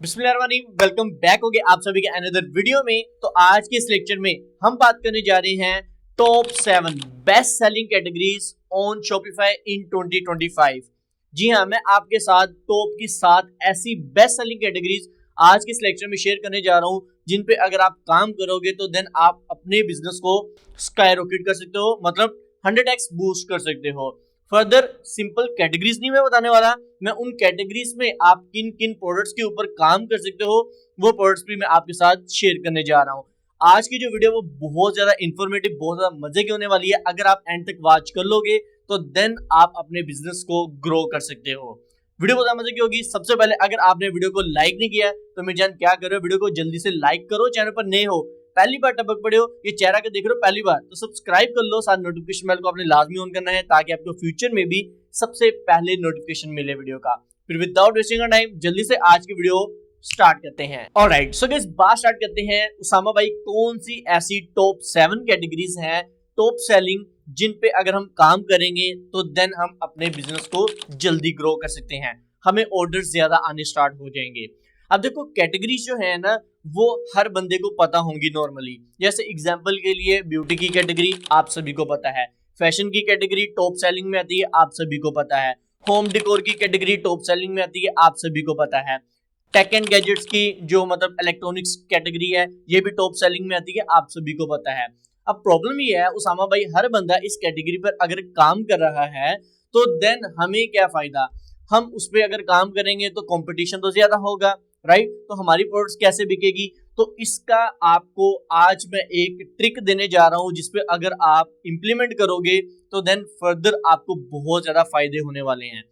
बिस्मिल्लाहिर्रहमानिर्रहीम, welcome back हो गए आप सभी के अनदर वीडियो में। तो आज के इस लेक्चर में हम बात करने जा रहे हैं top 7 best selling categories on Shopify in 2025। जी हाँ, मैं आपके साथ टॉप की 7 ऐसी बेस्ट सेलिंग कैटेगरीज आज के इस लेक्चर में शेयर करने जा रहा हूँ, जिन पे अगर आप काम करोगे तो देन आप अपने बिजनेस को स्काईरॉकेट कर सकते हो, मतलब 100x बूस्ट कर सकते हो। फर्दर सिंपल कैटेगरीज नहीं मैं बताने वाला, मैं उन कैटेगरीज में आप किन किन प्रोडक्ट्स के ऊपर काम कर सकते हो वो प्रोडक्ट्स भी मैं आपके साथ शेयर करने जा रहा हूँ। आज की जो वीडियो वो बहुत ज्यादा इंफॉर्मेटिव, बहुत ज्यादा मजे की होने वाली है। अगर आप एंड तक वॉच कर लोगे तो देन आप अपने बिजनेस को ग्रो कर सकते हो। वीडियो बहुत मजे की होगी। सबसे पहले अगर आपने वीडियो को लाइक नहीं किया तो मेरी जान क्या करो, वीडियो को जल्दी से लाइक करो। चैनल पर नए हो, पहली बार टपक पड़े हो, ये चेहरा के देख रहे हो पहली बार, तो सब्सक्राइब कर लो। साथ नोटिफिकेशन बेल को आपने लाजमी ऑन करना है ताकि आपको फ्यूचर में भी सबसे पहले नोटिफिकेशन मिले वीडियो का। फिर विदाउट वेस्टिंग टाइम जल्दी से आज की वीडियो स्टार्ट करते हैं। ऑलराइट, सो गाइस बात स्टार्ट करते हैं। उसामा भाई, कौन सी ऐसी टॉप 7 कैटेगरीज हैं टॉप सेलिंग जिन पे अगर हम काम करेंगे तो देन हम अपने बिजनेस को जल्दी ग्रो कर सकते हैं, हमें ऑर्डर ज्यादा आने स्टार्ट हो जाएंगे। अब देखो कैटेगरीज जो है ना वो हर बंदे को पता होंगी नॉर्मली। जैसे एग्जांपल के लिए ब्यूटी की कैटेगरी आप सभी को पता है, फैशन की कैटेगरी टॉप सेलिंग में आती है आप सभी को पता है, होम डेकोर की कैटेगरी टॉप सेलिंग में आती है आप सभी को पता है, टेक एंड गैजेट्स की जो मतलब इलेक्ट्रॉनिक्स कैटेगरी है ये भी टॉप सेलिंग में आती है आप सभी को पता है। अब प्रॉब्लम ये है उसामा भाई, हर बंदा इस कैटेगरी पर अगर काम कर रहा है तो देन हमें क्या फायदा। हम उस पर अगर काम करेंगे तो कंपटीशन तो ज्यादा होगा, राइट? तो हमारी प्रोडक्ट्स कैसे बिकेगी? तो इसका आपको आज मैं एक ट्रिक देने जा रहा हूं जिसपे अगर आप इंप्लीमेंट करोगे तो देन फर्दर आपको बहुत ज्यादा फायदे होने वाले हैं।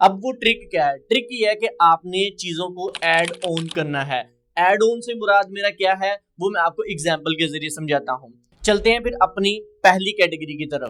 अब वो ट्रिक क्या है? ट्रिक ये है कि आपने चीजों को ऐड ऑन करना है। ऐड ऑन से मुराद मेरा क्या है वो मैं आपको एग्जाम्पल के जरिए समझाता हूं। चलते हैं फिर अपनी पहली कैटेगरी की तरफ।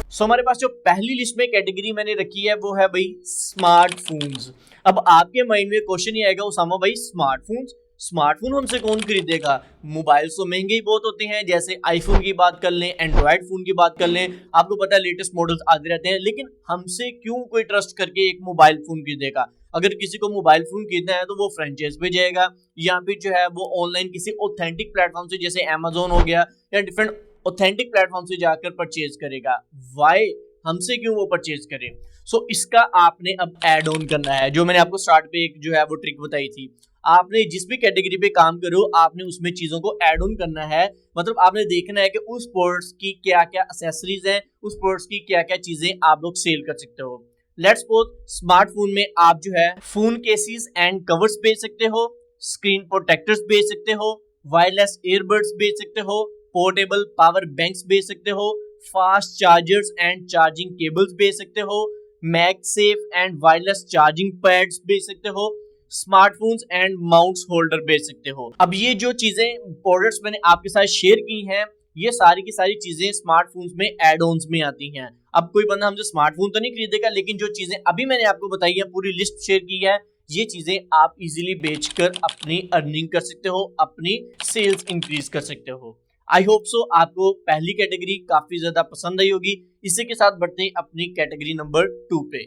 सो हमारे पास जो पहली लिस्ट में कैटेगरी मैंने रखी है वो है भाई स्मार्टफोन्स। अब आपके माइंड में क्वेश्चन ये आएगा उसामा भाई, स्मार्टफोन हमसे कौन खरीदेगा? मोबाइल तो महंगे ही बहुत होते हैं, जैसे आईफोन की बात कर लें, एंड्रॉइड फोन की बात कर लें, आपको पता है लेटेस्ट मॉडल्स आते रहते हैं। लेकिन हमसे क्यों कोई ट्रस्ट करके एक मोबाइल फोन खरीदेगा? अगर किसी को मोबाइल फोन खरीदना है तो वो फ्रेंचाइज पे जाएगा या फिर जो है वो ऑनलाइन किसी ऑथेंटिक प्लेटफॉर्म से जैसे अमेजोन हो गया या डिफरेंट ऑथेंटिक प्लेटफॉर्म से जाकर परचेज करेगा। वाई? हमसे क्यों वो परचेज करे? सो इसका आपने अब ऐड ऑन करना है। जो मैंने आपको स्टार्ट पे एक जो है वो ट्रिक बताई थी, आपने जिस भी कैटेगरी पे काम करो आपने उसमें चीजों को ऐड ऑन करना है। मतलब आपने देखना है कि उस प्रोडक्ट्स की क्या क्या एक्सेसरीज हैं, उस प्रोडक्ट्स की क्या क्या चीजें आप लोग सेल कर सकते हो। लेट्स सपोज स्मार्टफोन में आप जो है फोन केसेस एंड कवर्स बेच सकते हो, स्क्रीन प्रोटेक्टर्स बेच सकते हो, वायरलेस ईयरबड्स बेच सकते हो, पोर्टेबल पावर बैंक्स बेच सकते हो, fast chargers and charging cables बेच सकते हो, MagSafe and wireless charging pads बेच सकते हो, स्मार्टफोन्स एंड माउंट्स होल्डर बेच सकते हो। अब ये जो चीजें प्रोडक्ट्स मैंने आपके साथ शेयर की हैं ये सारी की सारी चीजें स्मार्टफोन्स में एड ऑन्स में आती हैं। अब कोई बंदा हमसे स्मार्टफोन तो नहीं खरीदेगा, लेकिन जो चीजें अभी मैंने आपको बताई है, पूरी लिस्ट शेयर की है, ये चीजें आप इजीली बेचकर अपनी अर्निंग कर सकते हो, अपनी सेल्स इंक्रीज कर सकते हो। आई होप सो आपको पहली कैटेगरी काफी ज्यादा पसंद आई होगी। इसी के साथ बढ़ते हैं अपनी कैटेगरी नंबर 2 पे।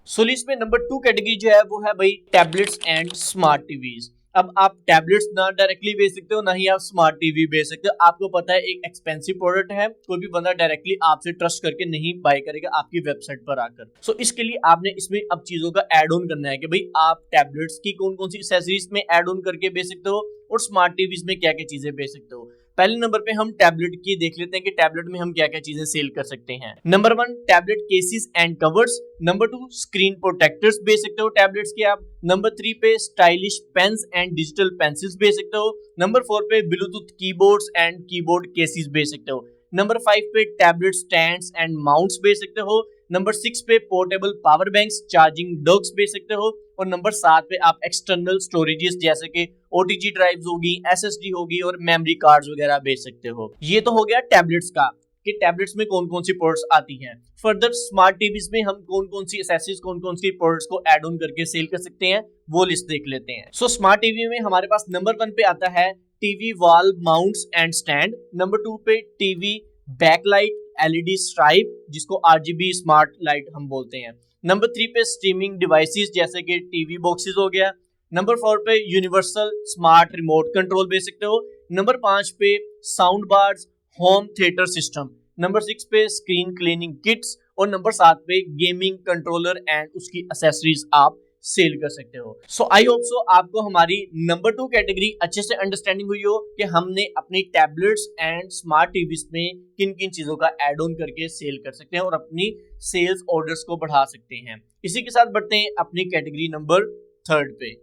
सो लिस्ट में नंबर 2 कैटेगरी जो है वो है भाई टैबलेट्स एंड स्मार्ट टीवीज। अब आप टैबलेट्स ना डायरेक्टली बेच सकते हो ना ही आप स्मार्ट टीवी बेच सकते हो। आपको पता है एक एक्सपेंसिव प्रोडक्ट है, कोई भी बंदा डायरेक्टली आपसे ट्रस्ट करके नहीं बाय करेगा आपकी वेबसाइट पर आकर। सो इसके लिए आपने इसमें अब चीजों का ऐड ऑन करना है कि भाई आप टैबलेट्स की कौन कौन सी एक्सेसरीज में ऐड ऑन करके बेच सकते हो और स्मार्ट टीवीज में क्या क्या चीजें बेच सकते हो। पहले नंबर पे हम टैबलेट की देख लेते हैं कि टैबलेट में हम क्या क्या चीजें सेल कर सकते हैं। Number 1 tablet cases and covers. Number 2 screen protectors बेच सकते हो टैबलेट्स के आप। नंबर 3 पे stylish pens and digital pencils बेच सकते हो। नंबर 4 पे Bluetooth keyboards and keyboard cases बेच सकते हो। नंबर 5 पे टैबलेट स्टैंड्स एंड माउंट्स बेच सकते हो। नंबर 6 पे portable power banks charging docks बेच सकते हो। और नंबर 7 पे आप एक्सटर्नल स्टोरेजेस जैसे कि ओटीजी ड्राइव्स होगी, एसएसडी होगी और मेमोरी कार्ड्स वगैरह बेच सकते हो। ये तो हो गया टैबलेट्स का कि टैबलेट्स में कौन कौन सी प्रोडक्ट्स आती हैं। फर्दर स्मार्ट टीवीज में हम कौन कौन सी एक्सेसरीज, कौन कौन सी प्रोडक्ट्स को ऐड ऑन करके सेल कर सकते हैं वो लिस्ट देख लेते हैं। सो स्मार्ट टीवी में हमारे पास नंबर 1 पे आता है TV wall mounts and stand. Number 2 पे टीवी बैकलाइट एलईडी स्ट्राइप जिसको आरजीबी स्मार्ट लाइट हम बोलते हैं। नंबर 3 पे स्ट्रीमिंग डिवाइसेस जैसे कि टीवी बॉक्सेस हो गया। नंबर 4 पे यूनिवर्सल स्मार्ट रिमोट कंट्रोल भेज सकते हो। नंबर 5 पे sound bars home theatre system. Number 6 पे स्क्रीन क्लीनिंग किट्स और नंबर 7 पे गेमिंग कंट्रोलर एंड उसकी एक्सेसरीज आप सेल कर सकते हो। सो आई होप सो आपको हमारी नंबर 2 कैटेगरी अच्छे से अंडरस्टैंडिंग हुई हो कि हमने अपनी टैबलेट्स एंड स्मार्ट टीवीज में किन किन चीजों का ऐड ऑन करके सेल कर सकते हैं और अपनी सेल्स ऑर्डर्स को बढ़ा सकते हैं। इसी के साथ बढ़ते हैं अपनी कैटेगरी नंबर 3 पे।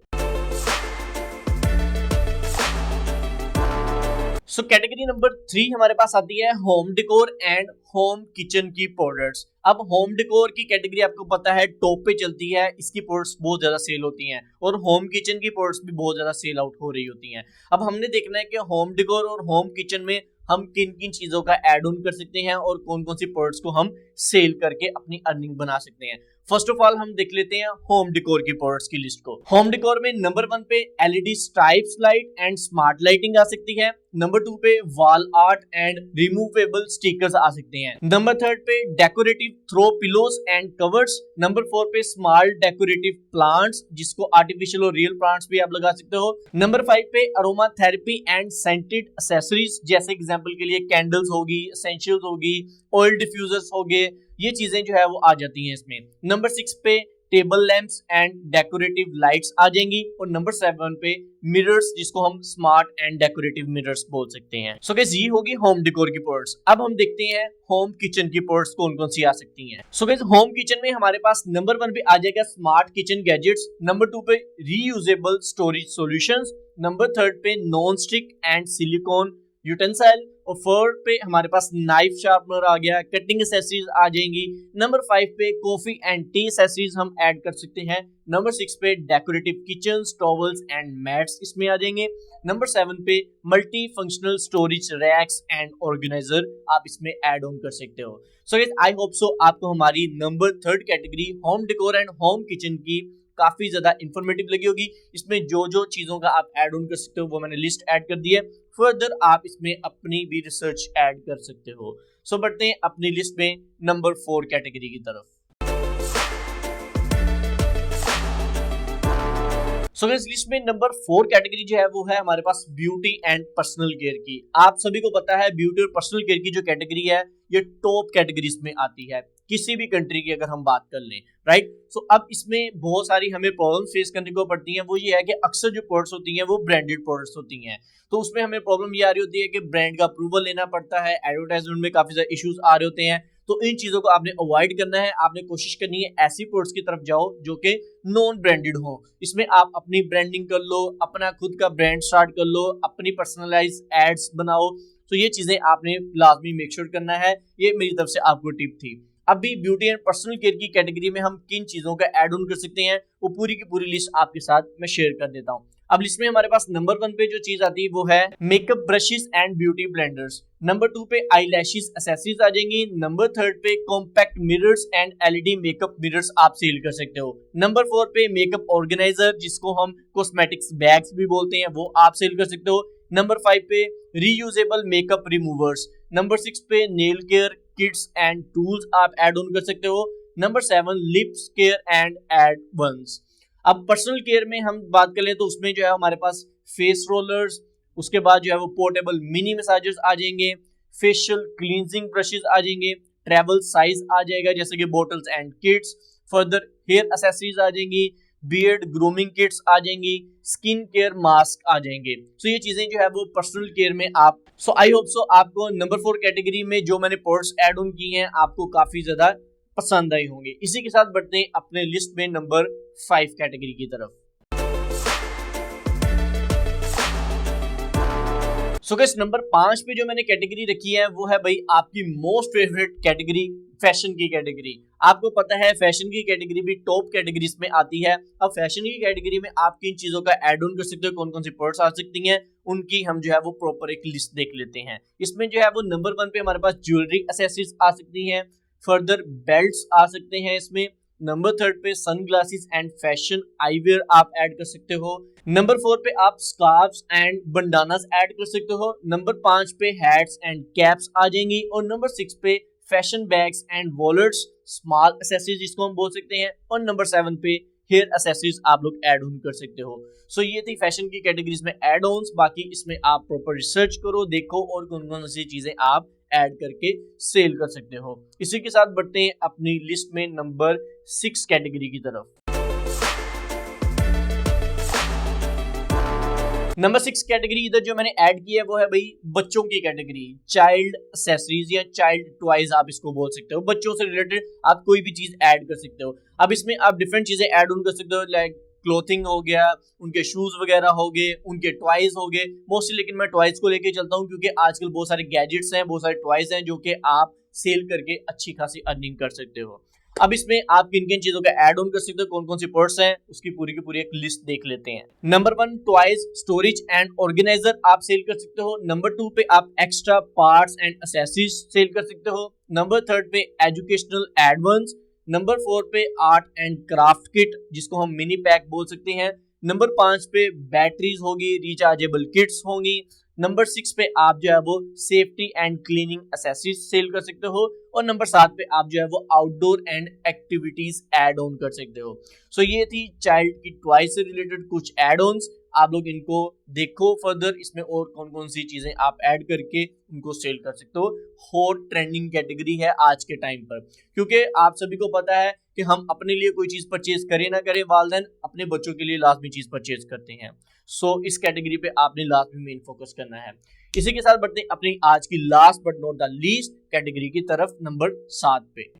सो कैटेगरी नंबर 3 हमारे पास आती है home decor and home kitchen की प्रोडक्ट्स। अब होम डेकोर की कैटेगरी आपको पता है टॉप पे चलती है, इसकी प्रोडक्ट्स बहुत ज्यादा सेल होती हैं और होम किचन की प्रोडक्ट्स भी बहुत ज्यादा सेल आउट हो रही होती हैं। अब हमने देखना है कि होम डेकोर और होम किचन में हम किन किन चीजों का ऐड ऑन कर सकते हैं और कौन कौन सी प्रोडक्ट्स को हम सेल करके अपनी अर्निंग बना सकते हैं। फर्स्ट ऑफ ऑल हम देख लेते हैं होम डेकोर की प्रोडक्ट्स की लिस्ट को। होम डेकोर में नंबर 1 पे LED stripes light and smart lighting आ सकती है। नंबर 2 पे wall art and removable stickers आ सकते हैं। नंबर 3 पे decorative throw pillows and covers. Number 4 पे स्मॉल डेकोरेटिव प्लांट्स जिसको आर्टिफिशियल और रियल प्लांट्स भी आप लगा सकते हो। नंबर 5 पे aromatherapy and scented accessories जैसे एग्जांपल के लिए कैंडल्स होगी, एसेंशियल्स होगी, ऑयल डिफ्यूजर्स हो गए, ये चीजें जो है वो आ जाती हैं इसमें। नंबर 6 पे table lamps and decorative lights आ जाएंगी और नंबर 7 पे मिरर्स जिसको हम स्मार्ट एंड डेकोरेटिव मिरर्स बोल सकते हैं। सो गाइस ये होगी होम डेकोर की प्रोडक्ट्स। अब हम देखते हैं होम किचन की प्रोडक्ट्स कौन कौन सी आ सकती हैं। सो गाइस होम किचन में हमारे पास नंबर 1 पे आ जाएगा स्मार्ट किचन गैजेट्स। नंबर 2 पे रीयूजेबल स्टोरेज सॉल्यूशंस। नंबर 3 पे non stick and silicon utensil और 4 पे हमारे पास नाइफ शार्पनर आ गया, कटिंग एक्सेसरीज आ जाएंगी। नंबर 5 पे कॉफी एंड टी एक्सेसरीज हम ऐड कर सकते हैं। नंबर 6 पे decorative kitchen towels and mats इसमें आ जाएंगे। नंबर 7 पे multi functional storage racks and organiser आप इसमें ऐड ऑन कर सकते हो। So guys I hope so आपको हमारी number 3 category home decor and home kitchen की काफी ज्यादा इंफॉर्मेटिव लगी होगी। इसमें जो जो चीजों का आप ऐड ऑन कर सकते हो वो मैंने लिस्ट ऐड कर दी है। फर्दर आप इसमें अपनी भी रिसर्च ऐड कर सकते हो। सो बढ़ते हैं अपनी लिस्ट में नंबर 4 कैटेगरी की तरफ। सो इस लिस्ट में नंबर 4 कैटेगरी जो है वो है हमारे पास ब्यूटी एंड पर्सनल केयर की। आप सभी को पता है ब्यूटी और पर्सनल केयर की जो कैटेगरी है ये टॉप कैटेगरीज में आती है किसी भी कंट्री की अगर हम बात कर लें, राइट। सो अब इसमें बहुत सारी हमें प्रॉब्लम फेस करने को पड़ती हैं। वो ये है कि अक्सर जो प्रोडक्ट्स होती हैं वो ब्रांडेड प्रोडक्ट्स होती हैं, तो उसमें हमें प्रॉब्लम ये आ रही होती है कि ब्रांड का अप्रूवल लेना पड़ता है, एडवर्टाइजमेंट में काफी ज्यादा इश्यूज आ रहे होते हैं। तो इन चीजों को आपने अवॉइड करना है। आपने कोशिश करनी है ऐसी प्रोडक्ट्स की तरफ जाओ जो कि नॉन ब्रांडेड हो। इसमें आप अपनी ब्रांडिंग कर लो, अपना खुद का ब्रांड स्टार्ट कर लो, अपनी पर्सनलाइज एड्स बनाओ। तो ये चीजें आपने लाजमी मेक श्योर करना है। ये मेरी तरफ से आपको टिप थी। अभी ब्यूटी एंड पर्सनल केयर की कैटेगरी में हम किन चीजों का ऐड ऑन कर सकते हैं वो पूरी की पूरी लिस्ट आपके साथ मैं शेयर कर देता हूं। अब लिस्ट में हमारे पास नंबर 1 पे जो चीज आती है वो है makeup brushes and beauty blenders. Number 2 पे आई लैशेस एक्सेसरीज आ जाएंगी। नंबर 3 पे compact mirrors and LED makeup mirrors आप सेल कर सकते हो। नंबर 4 पे मेकअप ऑर्गेनाइजर जिसको हम कॉस्मेटिक्स बैग्स भी बोलते हैं वो आप सेल कर सकते हो। नंबर 5 पे रीयूजेबल मेकअप रिमूवर्स। नंबर 6 पे nail care kits and tools आप ऐड ऑन कर सकते हो। Number 7 lips care and aid ones. अब पर्सनल केयर में हम बात कर ले तो उसमें जो है हमारे पास फेस रोलर्स, उसके बाद जो है वो पोर्टेबल मिनी मसाजर्स आ जाएंगे, फेशियल क्लींजिंग ब्रशेस आ जाएंगे, ट्रैवल साइज आ जाएगा जैसे कि bottles and kits, further hair accessories आ जाएंगी, बियर्ड ग्रूमिंग किट्स आ जाएंगी, स्किन केयर मास्क आ जाएंगे। सो ये चीजें जो है वो पर्सनल केयर में आप सो आई होप सो आपको नंबर 4 कैटेगरी में जो मैंने प्रोडक्ट्स ऐड ऑन की हैं आपको काफी ज्यादा पसंद आई होंगी। इसी के साथ बढ़ते हैं अपने लिस्ट में नंबर 5 कैटेगरी की तरफ। सो गाइस नंबर 5 पे जो मैंने कैटेगरी रखी है वो है भाई आपकी मोस्ट फेवरेट कैटेगरी फैशन की कैटेगरी। आपको पता है फैशन की कैटेगरी भी टॉप कैटेगरीज में आती है। अब फैशन की कैटेगरी में आप किन चीजों का ऐड ऑन कर सकते हो, कौन कौन सी प्रोडक्ट्स आ सकती हैं, उनकी हम जो है वो प्रॉपर एक लिस्ट देख लेते हैं। इसमें जो है वो नंबर 1 पे हमारे पास ज्वेलरी एक्सेसरीज आ सकती हैं, फर्दर बेल्ट्स आ सकते हैं इसमें। नंबर 3 पे सनग्लासेस एंड फैशन आईवेयर आप ऐड कर सकते हो। नंबर 4 पे आप स्कार्फ्स एंड बंडानास ऐड कर सकते हो। नंबर 5 पे हैट्स एंड कैप्स आ जाएंगी और नंबर 6 पे fashion bags and wallets, small accessories जिसको हम बोल सकते हैं, और नंबर 7 पे हेयर एक्सेसरीज आप लोग ऐड ऑन कर सकते हो। सो ये थी फैशन की कैटेगरीज में ऐड ऑन्स। बाकी इसमें आप प्रॉपर रिसर्च करो, देखो और कौन कौन सी चीजें आप ऐड करके सेल कर सकते हो। इसी के साथ बढ़ते हैं अपनी लिस्ट में नंबर 6 कैटेगरी की तरफ। नंबर 6 कैटेगरी इधर जो मैंने ऐड की है वो है भाई बच्चों की कैटेगरी, चाइल्ड एक्सेसरीज या चाइल्ड टॉयज आप इसको बोल सकते हो। बच्चों से रिलेटेड आप कोई भी चीज ऐड कर सकते हो। अब इसमें आप डिफरेंट चीजें ऐड ऑन कर सकते हो, लाइक क्लोथिंग हो गया, उनके शूज वगैरह हो गए, उनके टॉयज हो गए मोस्टली। लेकिन मैं टॉयज को लेके चलता हूँ क्योंकि आजकल बहुत सारे गैजेट्स हैं, बहुत सारे टॉयज हैं जो कि आप सेल करके अच्छी खासी अर्निंग कर सकते हो। अब इसमें आप किन किन चीजों का ऐड ऑन कर सकते हो, कौन कौन सी पर्स हैं, उसकी पूरी की पूरी एक लिस्ट देख लेते हैं। Number 1 toys storage and organiser आप सेल कर सकते हो। नंबर 2 पे आप extra parts and accessories sell कर सकते हो। नंबर 3 पे एजुकेशनल एडवांस। नंबर 4 पे आर्ट एंड क्राफ्ट किट जिसको हम मिनी पैक बोल सकते हैं। नंबर 5 पे बैटरीज होगी, रिचार्जेबल किट्स होंगी। नंबर 6 पे आप जो है वो safety and cleaning accessories sell कर सकते हो। और नंबर 7 पे आप जो है वो outdoor and activities add on कर सकते हो। सो ये थी चाइल्ड की टॉयज से रिलेटेड कुछ ऐड ऑन्स। आप लोग इनको देखो फर्दर, इसमें और कौन कौन सी चीजें आप ऐड करके उनको सेल कर सकते हो। हॉट ट्रेंडिंग कैटेगरी है आज के टाइम पर, क्योंकि आप सभी को पता है कि हम अपने लिए कोई चीज परचेज करें ना करें, वालिदैन अपने बच्चों के लिए लाजमी चीज परचेज करते हैं। सो इस कैटेगरी पे आपने लाजमी मेन फोकस करना है। इसी के साथ बढ़ते हैं अपनी आज की last but not the least category की तरफ, नंबर 7 पे।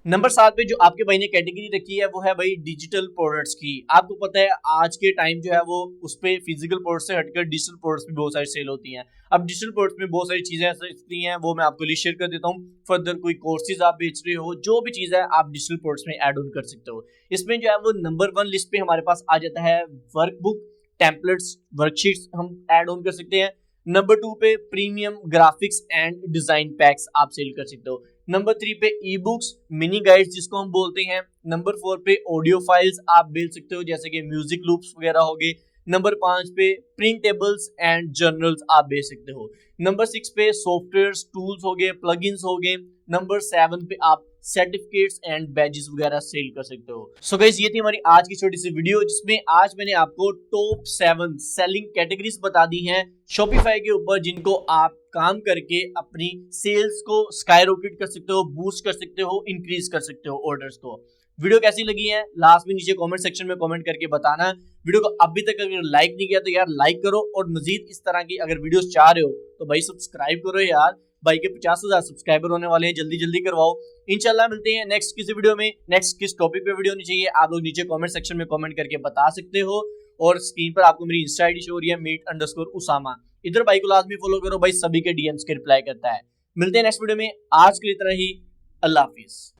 नंबर 7 पे जो आपके भाई ने कैटेगरी रखी है वो है भाई डिजिटल प्रोडक्ट्स की। आपको पता है आज के टाइम जो है वो उस पे फिजिकल प्रोडक्ट्स से हटकर डिजिटल प्रोडक्ट्स भी बहुत सारी सेल होती हैं। अब डिजिटल प्रोडक्ट्स में बहुत सारी चीजें ऐसी हैं, वो मैं आपको लिस्ट शेयर कर देता हूँ। फर्दर कोई कोर्सेज आप बेच रहे हो, जो भी चीज है आप डिजिटल प्रोडक्ट्स में ऐड ऑन कर सकते हो। इसमें जो है वो नंबर 1 लिस्ट पे हमारे पास आ जाता है वर्कबुक, टेम्पलेट्स, वर्कशीट्स हम ऐड ऑन कर सकते हैं। नंबर 2 पे premium graphics and design PACS आप सेल कर सकते हो। नंबर 3 पे ई बुक्स, मिनी गाइड्स जिसको हम बोलते हैं। नंबर 4 पे ऑडियो फाइल्स आप बेच सकते हो, जैसे कि म्यूजिक लूप्स वगैरह हो गए। नंबर 5 पे प्रिंटेबल्स एंड जर्नल्स आप बेच सकते हो। नंबर 6 पे सॉफ्टवेयर्स, टूल्स हो गए, प्लगइन्स हो गए। नंबर 7 पे आप सर्टिफिकेट्स एंड बैजेस वगैरह सेल कर सकते हो। सो गाइस ये थी हमारी आज की छोटी सी वीडियो, जिसमें आज मैंने आपको टॉप 7 सेलिंग कैटेगरीज बता दी हैं शॉपिफाई के ऊपर, जिनको आप काम करके अपनी सेल्स को स्काईरॉकेट कर सकते हो, बूस्ट कर सकते हो, इंक्रीज कर सकते हो ऑर्डर्स को। वीडियो कैसी लगी है लास्ट में नीचे कमेंट सेक्शन में कमेंट करके बताना। वीडियो को अभी तक अगर लाइक नहीं किया तो यार लाइक करो, और मजीद इस तरह की अगर वीडियोस चाह रहे हो तो भाई सब्सक्राइब करो यार। भाई के 50,000 सब्सक्राइबर होने वाले हैं, जल्दी जल्दी करवाओ। इंशाल्लाह मिलते हैं नेक्स्ट किसी वीडियो में। नेक्स्ट किस टॉपिक पे वीडियो होनी चाहिए आप लोग नीचे कमेंट सेक्शन में कमेंट करके बता सकते हो। और स्क्रीन पर आपको मेरी इंस्टा आईडी शो हो रही है meet_usama, इधर भाई को लाजमी फॉलो करो, भाई सभी के डीएम्स के रिप्लाई करता है। मिलते हैं नेक्स्ट वीडियो में, आज के लिए इतना ही। अल्लाह हाफिज।